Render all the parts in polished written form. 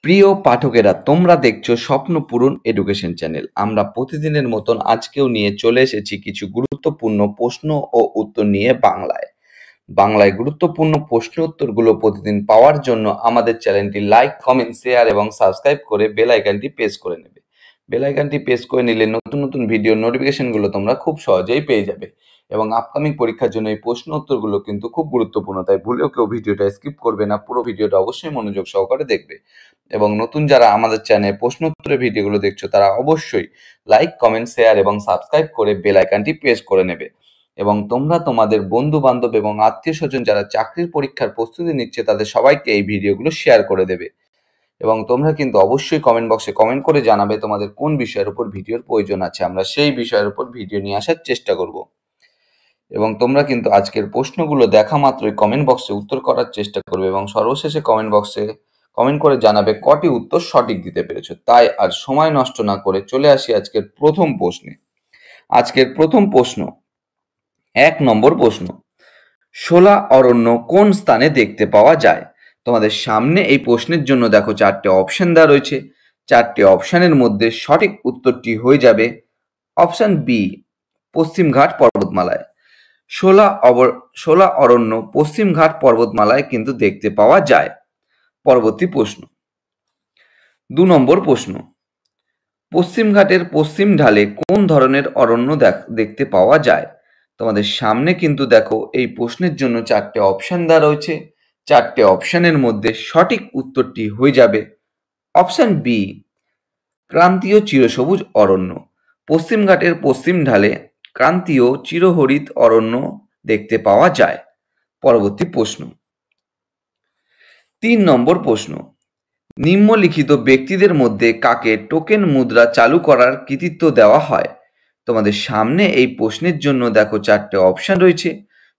প্রিয় পাঠকেরা, তোমরা দেখছো স্বপ্ন পূরণ এডুকেশন চ্যানেল। আমরা প্রতিদিনের মতন আজকেও নিয়ে চলে এসেছি কিছু গুরুত্বপূর্ণ প্রশ্ন ও উত্তর নিয়ে বাংলায় গুরুত্বপূর্ণ প্রশ্ন উত্তরগুলো প্রতিদিন পাওয়ার জন্য আমাদের চ্যানেলটি লাইক, কমেন্ট, শেয়ার এবং সাবস্ক্রাইব করে বেল আইকনটি প্রেস করে নেবে। বেল আইকনটি প্রেস করে নিলে নতুন নতুন ভিডিও নোটিফিকেশনগুলো তোমরা খুব সহজেই পেয়ে যাবে। এবং আপকামিং পরীক্ষার জন্য এই প্রশ্ন উত্তরগুলো কিন্তু খুব গুরুত্বপূর্ণ, তাই ভুলেও কেউ ভিডিওটা স্কিপ করবে না, পুরো ভিডিওটা অবশ্যই মনোযোগ সহকারে দেখবে। এবং নতুন যারা আমাদের চ্যানেলে প্রশ্ন উত্তরের ভিডিওগুলো দেখছো তারা অবশ্যই লাইক, কমেন্ট, শেয়ার এবং সাবস্ক্রাইব করে বেল আইকনটি প্রেস করে নেবে। এবং তোমরা তোমাদের বন্ধু বান্ধব এবং আত্মীয় স্বজন যারা চাকরির পরীক্ষার প্রস্তুতি নিচ্ছে তাদের সবাইকে এই ভিডিওগুলো শেয়ার করে দেবে। এবং তোমরা কিন্তু অবশ্যই কমেন্ট বক্সে কমেন্ট করে জানাবে তোমাদের কোন বিষয়ের উপর ভিডিওর প্রয়োজন আছে, আমরা সেই বিষয়ের উপর ভিডিও নিয়ে আসার চেষ্টা করব। এবং তোমরা কিন্তু আজকের প্রশ্নগুলো দেখা মাত্রই কমেন্ট বক্সে উত্তর করার চেষ্টা করবে এবং সর্বশেষে কমেন্ট বক্সে কমেন্ট করে জানাবে কটি উত্তর সঠিক দিতে পেরেছো। তাই আর সময় নষ্ট না করে চলে আসি আজকের প্রথম প্রশ্নে। আজকের প্রথম প্রশ্ন, 1 নম্বর প্রশ্ন, শোলা অরণ্য কোন স্থানে দেখতে পাওয়া যায়? তোমাদের সামনে এই প্রশ্নের জন্য দেখো 4টে অপশন দেওয়া রয়েছে। 4টে অপশনের মধ্যে সঠিক উত্তরটি হয়ে যাবে অপশন বি, পশ্চিমঘাট পর্বতমালায়। শোলা অরণ্য পশ্চিমঘাট পর্বতমালায় কিন্তু দেখতে পাওয়া যায়। পরবর্তী প্রশ্ন, 2 নম্বর প্রশ্ন, পশ্চিমঘাটের পশ্চিম ঢালে কোন ধরনের অরণ্য দেখতে পাওয়া যায়? তোমাদের সামনে কিন্তু দেখো এই প্রশ্নের জন্য 4টে অপশন দেওয়া রয়েছে। 4টে অপশনের মধ্যে সঠিক উত্তরটি হয়ে যাবে অপশন বি, ক্রান্তীয় চিরসবুজ অরণ্য। পশ্চিমঘাটের পশ্চিম ঢালে ক্রান্তীয় চিরহরিত অরণ্য দেখতে পাওয়া যায়। পরবর্তী প্রশ্ন, 3 নম্বর প্রশ্ন, নিম্নলিখিত ব্যক্তিদের মধ্যে কাকে টোকেন মুদ্রা চালু করার কৃতিত্ব দেওয়া হয়? তোমাদের সামনে এই প্রশ্নের জন্য দেখো 4টে অপশন রয়েছে।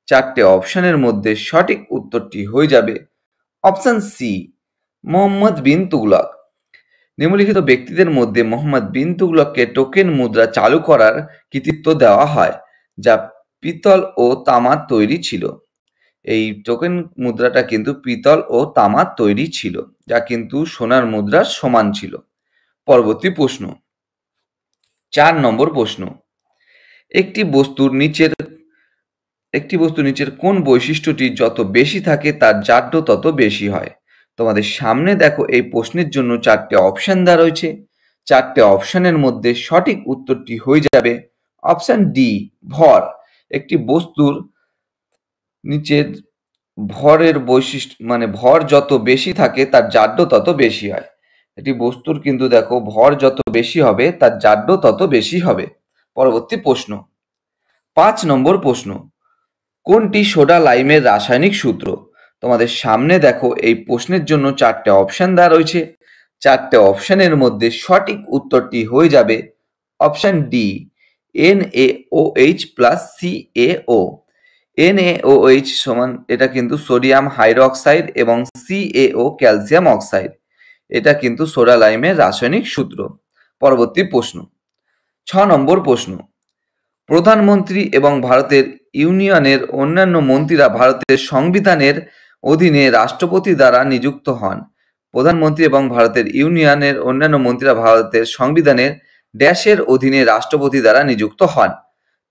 4টে অপশনের মধ্যে সঠিক উত্তরটি হয়ে যাবে অপশন সি, মোহাম্মদ বিন তুগলক। নিম্নলিখিত ব্যক্তিদের মধ্যে মোহাম্মদ বিন তুগলককে টোকেন মুদ্রা চালু করার কৃতিত্ব দেওয়া হয়, যা পিতল ও তামার তৈরি ছিল। এই টোকেন মুদ্রাটা কিন্তু পিতল ও তামার তৈরি ছিল, যা কিন্তু সোনার মুদ্রার সমান ছিল। পরবর্তী প্রশ্ন, 4 নম্বর প্রশ্ন, একটি বস্তুর নিচের কোন বৈশিষ্ট্যটি যত বেশি থাকে তার জাড্য তত বেশি হয়? তোমাদের সামনে দেখো এই প্রশ্নের জন্য 4টে অপশন দেওয়া রয়েছে। 4টে অপশনের মধ্যে সঠিক উত্তরটি হয়ে যাবে অপশন ডি, ভর। একটি বস্তুর নিচের ভরের বৈশিষ্ট্য ভর যত বেশি থাকে তার জাড্য তত বেশি হয়। একটি বস্তুর কিন্তু দেখো ভর যত বেশি হবে তার জাড্য তত বেশি হবে। পরবর্তী প্রশ্ন, 5 নম্বর প্রশ্ন, কোনটি সোডা লাইমের রাসায়নিক সূত্র? তোমাদের সামনে দেখো এই প্রশ্নের জন্য 4টে অপশন দেওয়া রয়েছে। 4টে অপশনের মধ্যে সঠিক উত্তরটি হয়ে যাবে option D, NaOH plus CaO। NaOH সমান, এটা কিন্তু সোডিয়াম হাইড্রোক্সাইড এবং CaO ক্যালসিয়াম অক্সাইড। এটা কিন্তু সোডা লাইমের রাসায়নিক সূত্র। পরবর্তী প্রশ্ন, 6 নম্বর প্রশ্ন, প্রধানমন্ত্রী এবং ভারতের ইউনিয়নের অন্যান্য মন্ত্রীরা ভারতের সংবিধানের অধীনে রাষ্ট্রপতি দ্বারা নিযুক্ত হন। প্রধানমন্ত্রী এবং ভারতের ইউনিয়নের অন্যান্য মন্ত্রীরা ভারতের সংবিধানের ড্যাশের অধীনে রাষ্ট্রপতি দ্বারা নিযুক্ত হন।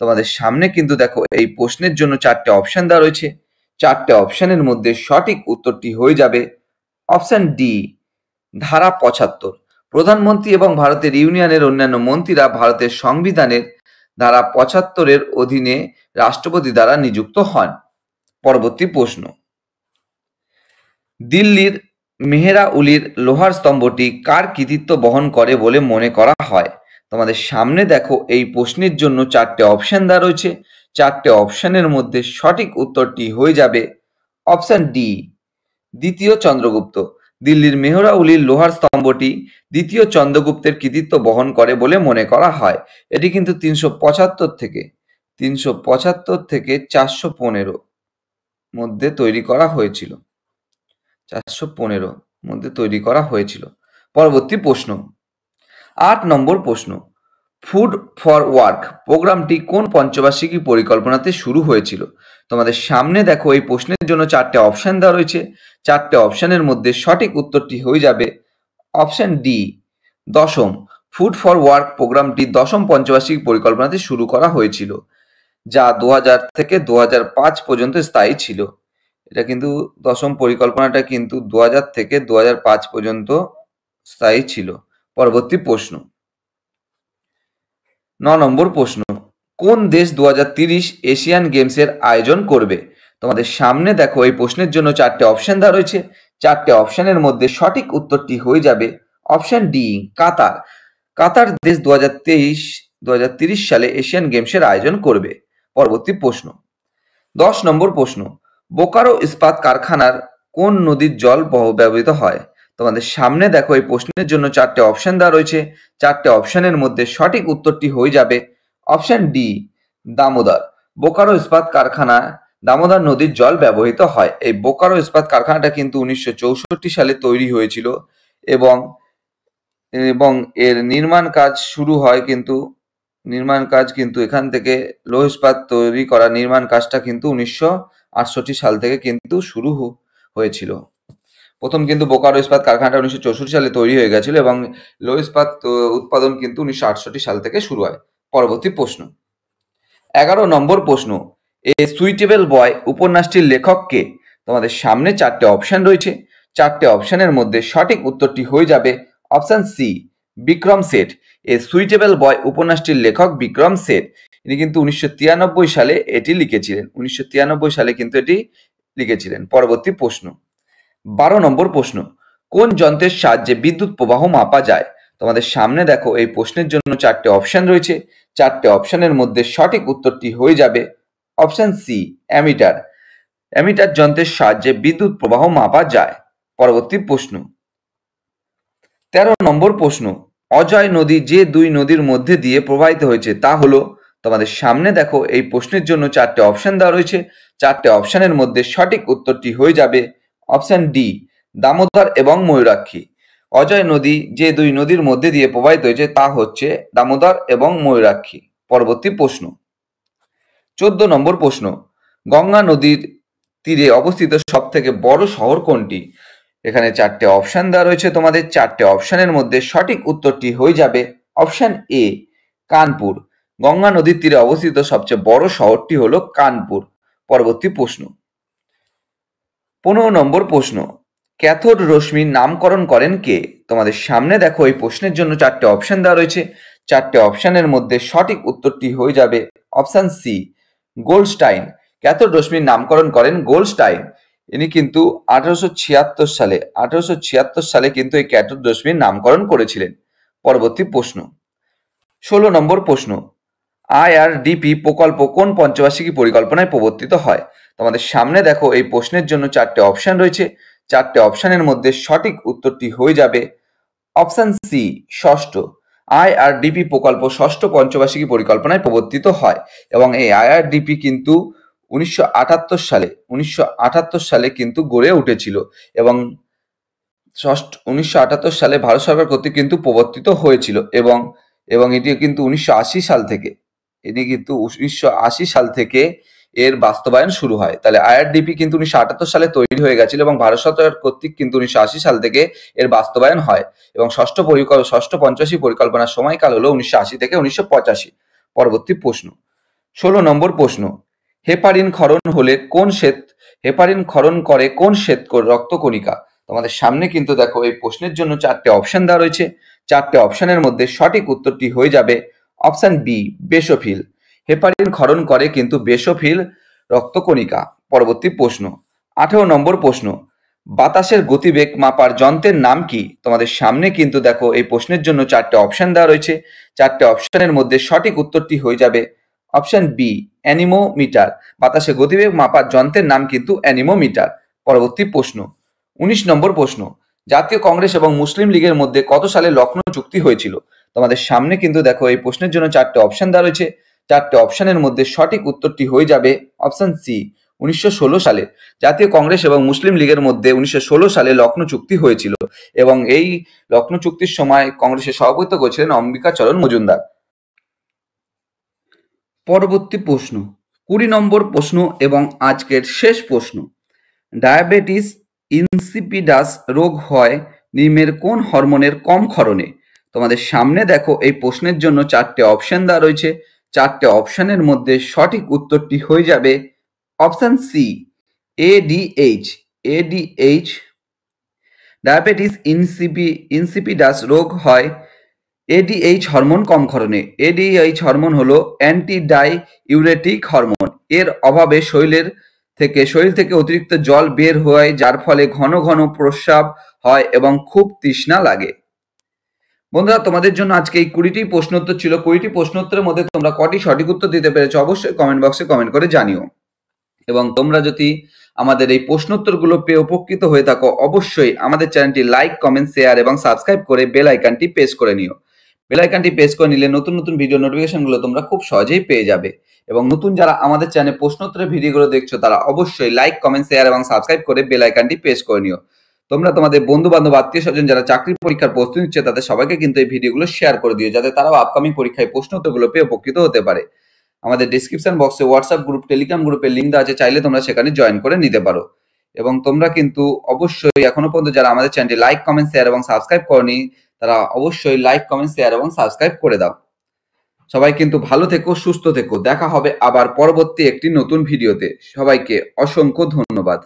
তোমাদের সামনে কিন্তু দেখো এই প্রশ্নের জন্য 4টে অপশন দেওয়া রয়েছে। 4টে অপশনের মধ্যে সঠিক উত্তরটি হয়ে যাবে অপশন ডি, ধারা 75। প্রধানমন্ত্রী এবং ভারতের ইউনিয়নের অন্যান্য মন্ত্রীরা ভারতের সংবিধানের ধারা 75-এর অধীনে রাষ্ট্রপতি দ্বারা নিযুক্ত হন। পরবর্তী প্রশ্ন, দিল্লির মেহরাউলির লোহার স্তম্ভটি কার কৃতিত্ব বহন করে বলে মনে করা হয়? তোমাদের সামনে দেখো এই প্রশ্নের জন্য 4টে অপশন দেওয়া রয়েছে। 4টে অপশনের মধ্যে সঠিক উত্তরটি হয়ে যাবে অপশন ডি, দ্বিতীয় চন্দ্রগুপ্ত। দিল্লির মেহরাউলির লোহার স্তম্ভটি দ্বিতীয় চন্দ্রগুপ্তের কৃতিত্ব বহন করে বলে মনে করা হয়। এটি কিন্তু 375 থেকে 415 মধ্যে তৈরি করা হয়েছিল। 415 মধ্যে তৈরি করা হয়েছিল। পরবর্তী প্রশ্ন, 8 নম্বর প্রশ্ন, ফুড ফর ওয়ার্ক প্রোগ্রামটি কোন পঞ্চবার্ষিকী পরিকল্পনাতে শুরু হয়েছিল? তোমাদের সামনে দেখো এই প্রশ্নের জন্য 4টে অপশন দেওয়া রয়েছে। 4টে অপশনের মধ্যে সঠিক উত্তরটি হয়ে যাবে অপশন ডি দশম। ফুড ফর ওয়ার্ক প্রোগ্রামটি দশম পঞ্চবার্ষিক পরিকল্পনাতে শুরু করা হয়েছিল, যা 2000 থেকে 2005 পর্যন্ত স্থায়ী ছিল। এটা কিন্তু দশম পরিকল্পনাটা কিন্তু 2000 থেকে 2005 পর্যন্ত স্থায়ী ছিল। পরবর্তী প্রশ্ন, 9 নম্বর প্রশ্ন, কোন দেশ 2030 এশিয়ান গেমসের আয়োজন করবে? তোমাদের সামনে দেখো এই প্রশ্নের জন্য 4টে অপশন দেওয়া রয়েছে। 4টে অপশনের মধ্যে সঠিক উত্তরটি হয়ে যাবে অপশন ডি কাতার। কাতার দেশ 2030 সালে এশিয়ান গেমসের আয়োজন করবে। পরবর্তী প্রশ্ন, 10 নম্বর প্রশ্ন, বোকারো ইস্পাত কারখানার কোন নদীর জল ব্যবহৃত হয়? তোমাদের সামনে দেখো এই প্রশ্নের জন্য 4টে অপশন দেওয়া রয়েছে। 4টে অপশনের মধ্যে সঠিক উত্তরটি হয়ে যাবে অপশন ডি দামোদর। বোকারো ইস্পাত কারখানা দামোদর নদীর জল ব্যবহৃত হয়। এই বোকারো ইস্পাত কারখানাটা কিন্তু 1964 সালে তৈরি হয়েছিল এবং এর নির্মাণ কাজ শুরু হয় কিন্তু এখান থেকে লৌহ ইস্পাত তৈরি করা নির্মাণ কাজটা কিন্তু 1968 সাল থেকে কিন্তু শুরু হয়েছিল। প্রথম কিন্তু বোকারো ইস্পাত কারখানাটা 1964 সালে তৈরি হয়ে গেছিল এবং লৌহ ইস্পাত উৎপাদন কিন্তু 1968 সাল থেকে শুরু হয়। পরবর্তী প্রশ্ন, 11 নম্বর প্রশ্ন, এ সুইটেবল বয় উপন্যাসটির লেখক কে? তোমাদের সামনে 4টে অপশন রয়েছে। 4টে অপশনের মধ্যে সঠিক উত্তরটি হয়ে যাবে option C Vikram Seth. A suitable boy উপন্যাসটির লেখক বিক্রম শেঠ। ইনি কিন্তু 1993 সালে এটি লিখেছিলেন। 1993 সালে কিন্তু এটি লিখেছিলেন। পরবর্তী প্রশ্ন, 12 নম্বর প্রশ্ন, কোন যন্ত্রের সাহায্যে বিদ্যুৎ প্রবাহ মাপা যায়? তোমাদের সামনে দেখো এই প্রশ্নের জন্য 4টে অপশন রয়েছে। 4টে অপশনের মধ্যে সঠিক উত্তরটি হয়ে যাবে অপশন সি অ্যামিটার। অ্যামিটার যন্ত্রের সাহায্যে বিদ্যুৎ প্রবাহ মাপা যায়। পরবর্তী প্রশ্ন, 13 নম্বর প্রশ্ন, অজয় নদী যে দুই নদীর মধ্যে দিয়ে প্রবাহিত হয়েছে তা হলো? তোমাদের সামনে দেখো এই প্রশ্নের জন্য 4টে অপশন দেওয়া রয়েছে। 4টে অপশনের মধ্যে সঠিক উত্তরটি হয়ে যাবে অপশন ডি দামোদর এবং ময়ূরাক্ষী। অজয় নদী যে দুই নদীর মধ্যে দিয়ে প্রবাহিত হয়েছে তা হচ্ছে দামোদর এবং ময়ূরাক্ষী। পরবর্তী প্রশ্ন, 14 নম্বর প্রশ্ন, গঙ্গা নদীর তীরে অবস্থিত সব থেকে বড় শহর কোনটি? এখানে 4টে অপশন দেওয়া রয়েছে তোমাদের। 4টে অপশনের মধ্যে সঠিক উত্তরটি হয়ে যাবে অপশন এ কানপুর। গঙ্গা নদীর তীরে অবস্থিত সবচেয়ে বড় শহরটি হলো কানপুর। পরবর্তী প্রশ্ন, 15 নম্বর প্রশ্ন, ক্যাথোড রশ্মির নামকরণ করেন কে? তোমাদের সামনে দেখো এই প্রশ্নের জন্য 4টে অপশন দেওয়া রয়েছে। 4টে অপশনের মধ্যে সঠিক উত্তরটি হয়ে যাবে অপশন সি গোল্ডস্টাইন। ক্যাথোড রশ্মির নামকরণ করেন গোল্ডস্টাইন। ইনি কিন্তু 1876 সালে কিন্তু এই ক্যাথোড রশ্মির নামকরণ করেছিলেন। পরবর্তী প্রশ্ন, 16 নম্বর প্রশ্ন, আইআরডিপি প্রকল্প কোন পঞ্চবার্ষিকী পরিকল্পনায় প্রবর্তিত হয়? তোমাদের সামনে দেখো এই প্রশ্নের জন্য 4টে অপশন রয়েছে। 4টে অপশনের মধ্যে সঠিক উত্তরটি হয়ে যাবে অপশন সি ষষ্ঠ। আইআরডিপি প্রকল্প ষষ্ঠ পঞ্চবার্ষিকী পরিকল্পনায় প্রবর্তিত হয় এবং এই আইআরডিপি কিন্তু 1978 সালে কিন্তু গড়ে উঠেছিল এবং 1978 সালে ভারত সরকার কর্তৃক কিন্তু প্রবর্তিত হয়েছিল এবং এটি কিন্তু 1980 সাল থেকে এর বাস্তবায়ন শুরু হয়। তাহলে আইআরডিপি কিন্তু 1978 সালে তৈরি হয়ে গেছিল এবং ভারত সরকার কর্তৃক কিন্তু 1980 সাল থেকে এর বাস্তবায়ন হয় এবং ষষ্ঠ পঞ্চবার্ষিক পরিকল্পনার সময়কাল হলো 1980 থেকে 1985। পরবর্তী প্রশ্ন, 16 নম্বর প্রশ্ন, হেপারিন ক্ষরণ করে কোন শ্বেত রক্তকণিকা? তোমাদের সামনে কিন্তু দেখো এই প্রশ্নের জন্য 4টে অপশন দেওয়া রয়েছে। 4টে অপশনের মধ্যে সঠিক উত্তরটি হয়ে যাবে অপশন বি বেসোফিল। হেপারিন ক্ষরণ করে কিন্তু বেসোফিল রক্তকণিকা। পরবর্তী প্রশ্ন, 18 নম্বর প্রশ্ন, বাতাসের গতিবেগ মাপার যন্ত্রের নাম কি? তোমাদের সামনে কিন্তু দেখো এই প্রশ্নের জন্য 4টে অপশন দেওয়া রয়েছে। 4টে অপশনের মধ্যে সঠিক উত্তরটি হয়ে যাবে অপশন বি অ্যানিমোমিটার। বাতাসের গতিবেগ মাপার যন্ত্রের নাম কিন্তু অ্যানিমোমিটার। পরবর্তী প্রশ্ন, 19 নম্বর প্রশ্ন, জাতীয় কংগ্রেস এবং মুসলিম লীগের মধ্যে কত সালে লখনৌ চুক্তি হয়েছিল? তোমাদের সামনে কিন্তু দেখো এই প্রশ্নের জন্য 4টে অপশন দেওয়া রয়েছে। 4টে অপশনের মধ্যে সঠিক উত্তরটি হয়ে যাবে অপশন সি 1916 সালে। জাতীয় কংগ্রেস এবং মুসলিম লীগের মধ্যে 1916 সালে লখনৌ চুক্তি হয়েছিল এবং এই লখনৌ চুক্তির সময় কংগ্রেসের সভাপতিত্ব করেছিলেন অম্বিকাচরণ মজুমদার। পরবর্তী প্রশ্ন, 20 নম্বর প্রশ্ন এবং আজকের শেষ প্রশ্ন, ডায়াবেটিস ইনসিপিডাস রোগ হয় নিমের কোন হরমোনের কম ক্ষরণে? তোমাদের সামনে দেখো এই প্রশ্নের জন্য 4টে অপশন দেওয়া রয়েছে। 4টে অপশনের মধ্যে সঠিক উত্তরটি হয়ে যাবে option C, ADH. ADH diabetes insipidus রোগ হয় এডিএইচ হরমোন কম ক্ষরণে। এডিএইচ হরমোন হলো অ্যান্টি ডাইউরেটিক হরমোন। এর অভাবে শরীর থেকে অতিরিক্ত জল বের হয়, যার ফলে ঘন ঘন প্রস্রাব হয় এবং খুব তৃষ্ণা লাগে। বন্ধুরা, তোমাদের জন্য আজকে এই 20টি প্রশ্নোত্তর ছিল। 20টি প্রশ্নোত্তরের মধ্যে তোমরা কটি সঠিক উত্তর দিতে পেরেছো অবশ্যই কমেন্ট বক্সে কমেন্ট করে জানিও। এবং তোমরা যদি আমাদের এই প্রশ্নোত্তরগুলো পেয়ে উপকৃত হয়ে থাকো অবশ্যই আমাদের চ্যানেলটি লাইক, কমেন্ট, শেয়ার এবং সাবস্ক্রাইব করে বেল আইকনটি প্রেস করে নিও। বেল আইকনটি প্রেস করে নিলে নতুন নতুন ভিডিও নোটিফিকেশনগুলো তোমরা খুব সহজেই পেয়ে যাবে। এবং নতুন যারা আমাদের চ্যানেলে প্রশ্নোত্তরের ভিডিওগুলো দেখছো তারা অবশ্যই লাইক, কমেন্ট, শেয়ার এবং সাবস্ক্রাইব করে বেল আইকনটি প্রেস করে নিও। তোমরা তোমাদের বন্ধু বান্ধব, আত্মীয় স্বজন যারা চাকরি পরীক্ষার প্রস্তুতি নিচ্ছে তাদের সবাইকে কিন্তু এই ভিডিওগুলো শেয়ার করে দিও, যাতে তারাও আপকামিং পরীক্ষায় প্রশ্নোত্তরগুলো পেয়ে উপকৃত হতে পারে। আমাদের ডেসক্রিপশন বক্সে হোয়াটসঅ্যাপ গ্রুপ, টেলিগ্রাম গ্রুপের লিঙ্ক দেওয়া আছে, চাইলে তোমরা সেখানে জয়েন করে নিতে পারো। এবং তোমরা কিন্তু অবশ্যই এখনো পর্যন্ত যারা আমাদের চ্যানেলটি লাইক, কমেন্ট, শেয়ার এবং সাবস্ক্রাইব করনি তারা অবশ্যই লাইক, কমেন্ট, শেয়ার এবং সাবস্ক্রাইব করে দাও। সবাই কিন্তু ভালো থেকো, সুস্থ থেকো। দেখা হবে আবার পরবর্তী একটি নতুন ভিডিওতে। সবাইকে অসংখ্য ধন্যবাদ।